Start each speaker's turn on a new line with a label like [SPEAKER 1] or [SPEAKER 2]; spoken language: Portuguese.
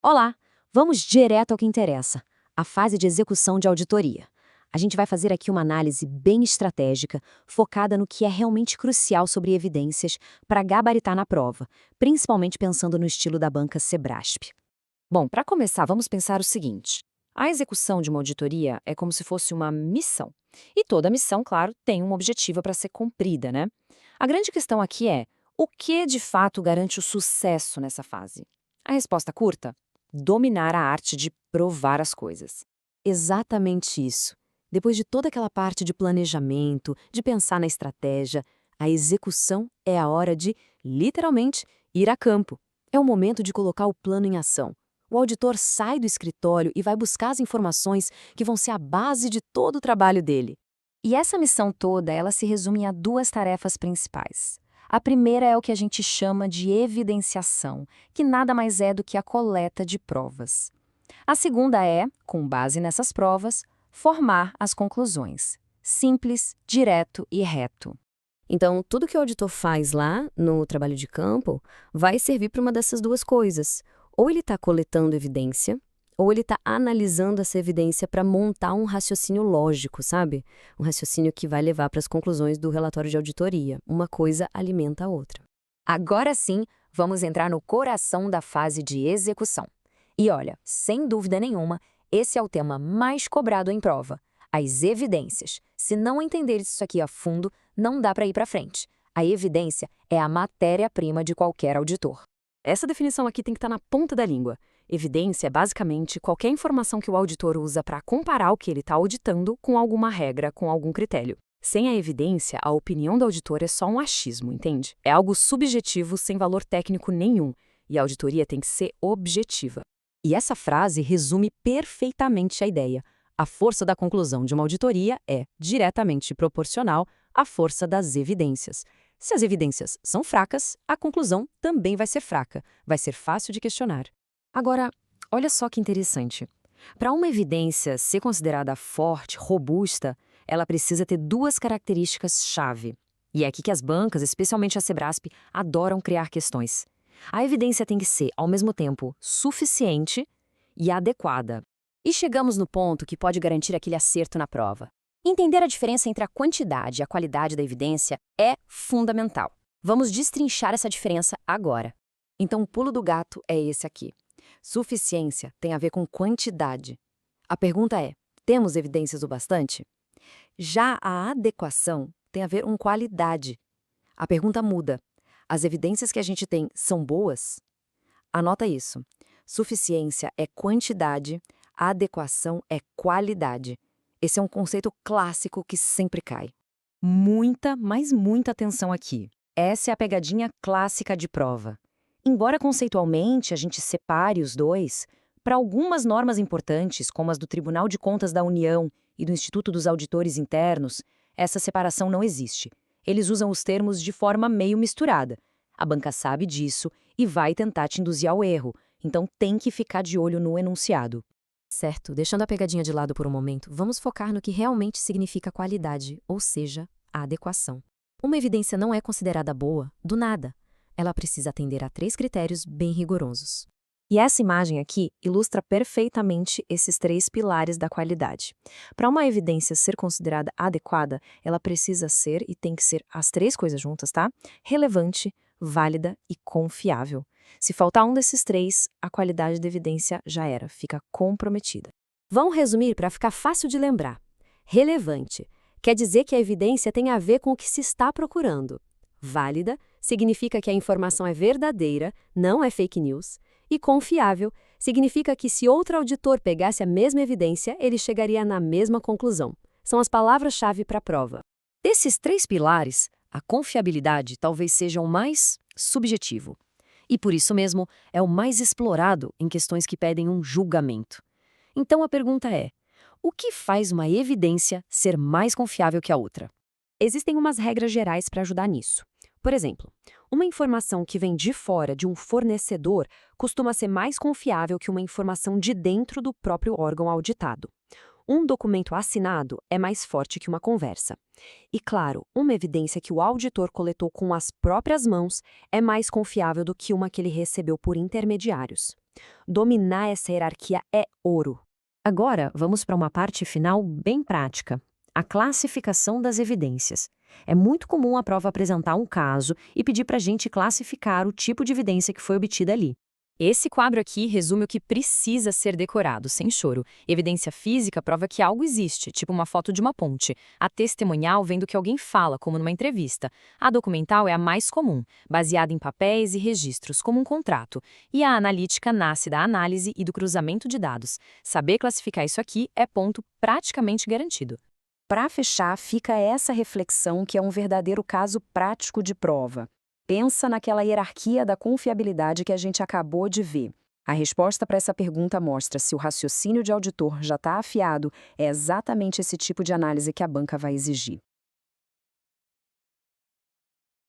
[SPEAKER 1] Olá! Vamos direto ao que interessa, a fase de execução de auditoria. A gente vai fazer aqui uma análise bem estratégica, focada no que é realmente crucial sobre evidências para gabaritar na prova, principalmente pensando no estilo da banca Sebrasp. Bom, para começar, vamos pensar o seguinte. A execução de uma auditoria é como se fosse uma missão. E toda missão, claro, tem um objetivo para ser cumprida, né? A grande questão aqui é, o que de fato garante o sucesso nessa fase? A resposta curta? Dominar a arte de provar as coisas. Exatamente isso. Depois de toda aquela parte de planejamento, de pensar na estratégia, a execução é a hora de, literalmente, ir a campo. É o momento de colocar o plano em ação. O auditor sai do escritório e vai buscar as informações que vão ser a base de todo o trabalho dele. E essa missão toda, ela se resume a duas tarefas principais. A primeira é o que a gente chama de evidenciação, que nada mais é do que a coleta de provas. A segunda é, com base nessas provas, formar as conclusões. Simples, direto e reto. Então, tudo que o auditor faz lá, no trabalho de campo, vai servir para uma dessas duas coisas. Ou ele está coletando evidência, ou ele está analisando essa evidência para montar um raciocínio lógico, sabe? Um raciocínio que vai levar para as conclusões do relatório de auditoria. Uma coisa alimenta a outra. Agora sim, vamos entrar no coração da fase de execução. E olha, sem dúvida nenhuma, esse é o tema mais cobrado em prova. As evidências. Se não entender isso aqui a fundo, não dá para ir para frente. A evidência é a matéria-prima de qualquer auditor. Essa definição aqui tem que estar na ponta da língua. Evidência é basicamente qualquer informação que o auditor usa para comparar o que ele está auditando com alguma regra, com algum critério. Sem a evidência, a opinião do auditor é só um achismo, entende? É algo subjetivo sem valor técnico nenhum, e a auditoria tem que ser objetiva. E essa frase resume perfeitamente a ideia. A força da conclusão de uma auditoria é diretamente proporcional à força das evidências. Se as evidências são fracas, a conclusão também vai ser fraca, vai ser fácil de questionar. Agora, olha só que interessante. Para uma evidência ser considerada forte, robusta, ela precisa ter duas características-chave. E é aqui que as bancas, especialmente a Sebrasp, adoram criar questões. A evidência tem que ser, ao mesmo tempo, suficiente e adequada. E chegamos no ponto que pode garantir aquele acerto na prova. Entender a diferença entre a quantidade e a qualidade da evidência é fundamental. Vamos destrinchar essa diferença agora. Então, o pulo do gato é esse aqui. Suficiência tem a ver com quantidade. A pergunta é, temos evidências o bastante? Já a adequação tem a ver com qualidade. A pergunta muda. As evidências que a gente tem são boas? Anota isso. Suficiência é quantidade, adequação é qualidade. Esse é um conceito clássico que sempre cai. Muita, mas muita atenção aqui. Essa é a pegadinha clássica de prova. Embora conceitualmente a gente separe os dois, para algumas normas importantes, como as do Tribunal de Contas da União e do Instituto dos Auditores Internos, essa separação não existe. Eles usam os termos de forma meio misturada. A banca sabe disso e vai tentar te induzir ao erro, então tem que ficar de olho no enunciado. Certo, deixando a pegadinha de lado por um momento, vamos focar no que realmente significa qualidade, ou seja, a adequação. Uma evidência não é considerada boa do nada. Ela precisa atender a 3 critérios bem rigorosos. E essa imagem aqui ilustra perfeitamente esses 3 pilares da qualidade. Para uma evidência ser considerada adequada, ela precisa ser, e tem que ser as 3 coisas juntas, tá? Relevante, válida e confiável. Se faltar um desses 3, a qualidade da evidência já era, fica comprometida. Vamos resumir para ficar fácil de lembrar. Relevante quer dizer que a evidência tem a ver com o que se está procurando. Válida significa que a informação é verdadeira, não é fake news. E confiável significa que se outro auditor pegasse a mesma evidência, ele chegaria na mesma conclusão. São as palavras-chave para a prova. Desses 3 pilares, a confiabilidade talvez seja o mais subjetivo. E por isso mesmo é o mais explorado em questões que pedem um julgamento. Então a pergunta é, o que faz uma evidência ser mais confiável que a outra? Existem umas regras gerais para ajudar nisso. Por exemplo, uma informação que vem de fora de um fornecedor costuma ser mais confiável que uma informação de dentro do próprio órgão auditado. Um documento assinado é mais forte que uma conversa. E, claro, uma evidência que o auditor coletou com as próprias mãos é mais confiável do que uma que ele recebeu por intermediários. Dominar essa hierarquia é ouro. Agora, vamos para uma parte final bem prática: a classificação das evidências. É muito comum a prova apresentar um caso e pedir para a gente classificar o tipo de evidência que foi obtida ali. Esse quadro aqui resume o que precisa ser decorado, sem choro. Evidência física prova que algo existe, tipo uma foto de uma ponte. A testemunhal vem do que alguém fala, como numa entrevista. A documental é a mais comum, baseada em papéis e registros, como um contrato. E a analítica nasce da análise e do cruzamento de dados. Saber classificar isso aqui é ponto praticamente garantido. Para fechar, fica essa reflexão que é um verdadeiro caso prático de prova. Pensa naquela hierarquia da confiabilidade que a gente acabou de ver. A resposta para essa pergunta mostra se o raciocínio de auditor já está afiado, é exatamente esse tipo de análise que a banca vai exigir.